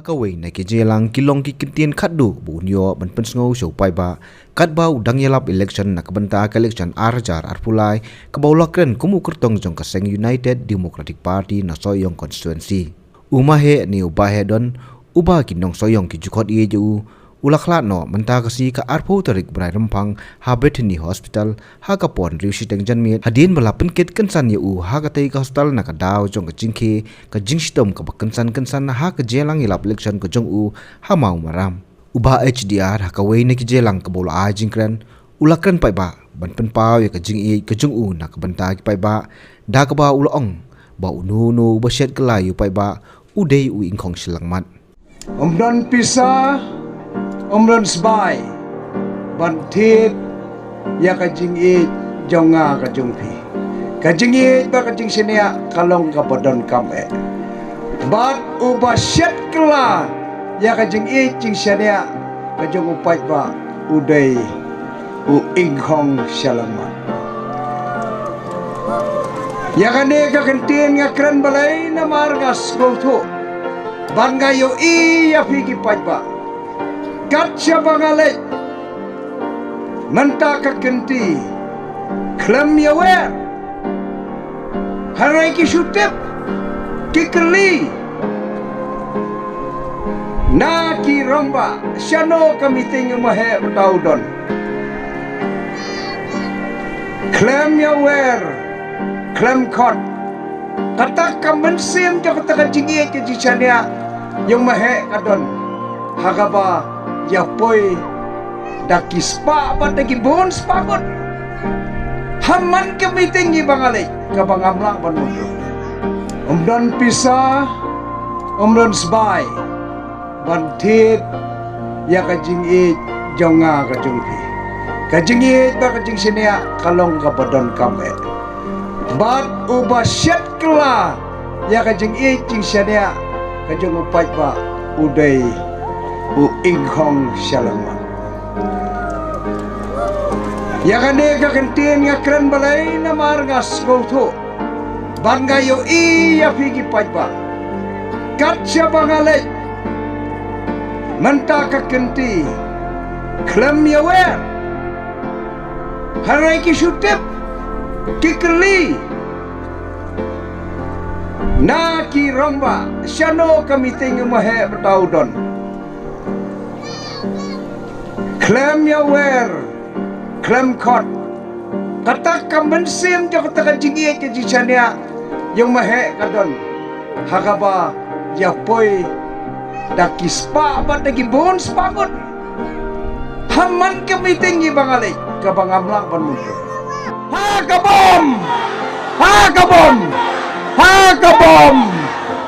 hakaway na kijelang kilong kikintien khaddu bunyo ban pensngo show paiba katba udang yelap election nakabanta ka election arjar arpulai kabawlakren kumu kertong jong kaseng United Democratic Party na soyong constituency umahe ni ubahe don uba kinong soyong kijukot ieju ulakla no menta kasi ka arpo tarik brai rempang ha Bethany Hospital ha kapon riu siteng janmit hadin bala penkit kensan yu ha ka tei ka hospital na ka daw jong ka jingke ka jingstom ka kensan na ha ka jelang ilap election ka jong u ha mau maram uba HDR ha ka wei ne ki jelang ka bol a jingkran ulakran pai ba ban pen pau ya ka jing i ka jong u na ka banta ki pai ba da ka ba ulong ba unu ba shet kala yu pai ba udei u ingkong silangmat Omdan pisa Omdan sbai Bantit Ya kajing it Jonga kajung pi Kajing it ba kajing sinia Kalong kapadon kame Bat uba syet kela Ya kajing it jing sinia Kajung upai ba Udai U inghong syalamat Ya kane kakentin ngakren balai na margas gautu Bangayo iya pigi pai ba Katja bangalek Menta kakenti Klem yawer Harai ki syutip Kikeli Na ki romba Syano kami tinggal mahe utaudon Klem yawer Klem kot Kata kamensim Jaka taka jingit ke jisania Yang mahe kadon Hagaba Ya poi Daki spa apa daki bon spa kot Haman ke meetingi bangalay Kabangamlang panundo Omdan pisa Omdan sbai Bantit Ya kajing it Jonga kajung pi Kajing it ba kajing sinia Kalong kapadon kame Bat uba syet kela Ya kajing it jing sinia Kajung upai ba Udai U inghong syalamat Ya kane kakentin ngakren balai na margas gautu Bangayo iya pigi paipa Katja bangalek Menta kakenti Klem yawer Harai ki syutip Kikeli Na ki romba Syano kami tinggal mahe bertaudon Klem yawer Klem kot Kata kamensim Jaka taka jingit ke jisania Yang mahe kadon Hakaba Yapoi Daki spa Bat daki bon spa kot Haman kami tinggi bangalay Kabangamlang panundo Hakabom Hakabom Hakabom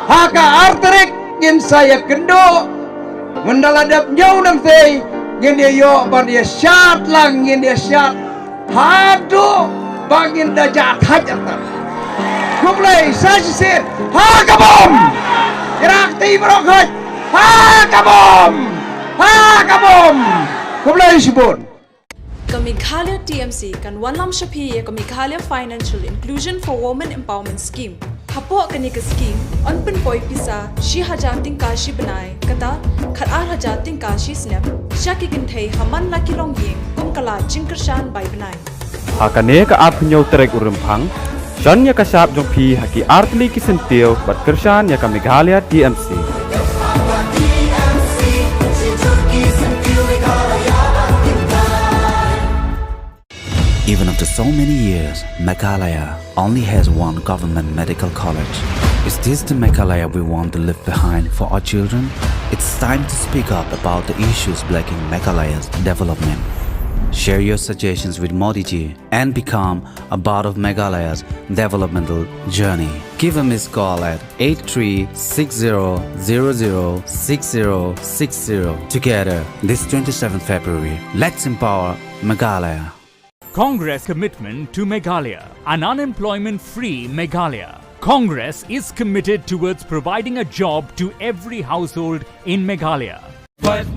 Haka arterik Ngin saya kendo Mendaladap jauh nanti Ngin dia yo ban dia syat lang ngin dia syat hadu bangin da jat hajar tar kublai sajisin ha kabom irak ti brokhat ha kabom kublai sibon Kamighalia TMC kan Wanlam Shapi Kamighalia Financial Inclusion for Women Empowerment Scheme Hapo kani ka scheme onpen poi pisa shi hajating kashi banai kata khatar hajating kashi snap shaki kinthei haman la kilong ying kum kala jingkershan bai banai hakane ka apnyo trek urempang shanya ka sap jong phi haki artli ki sentio bat kershan ya ka Meghalaya TMC Even after so many years, Meghalaya only has one government medical college. Is this the Meghalaya we want to leave behind for our children? It's time to speak up about the issues blocking Meghalaya's development. Share your suggestions with Modi ji and become a part of Meghalaya's developmental journey. Give a missed call at 8360006060. Together, this 27th February, let's empower Meghalaya. Congress commitment to Meghalaya, an unemployment-free Meghalaya. Congress is committed towards providing a job to every household in Meghalaya. But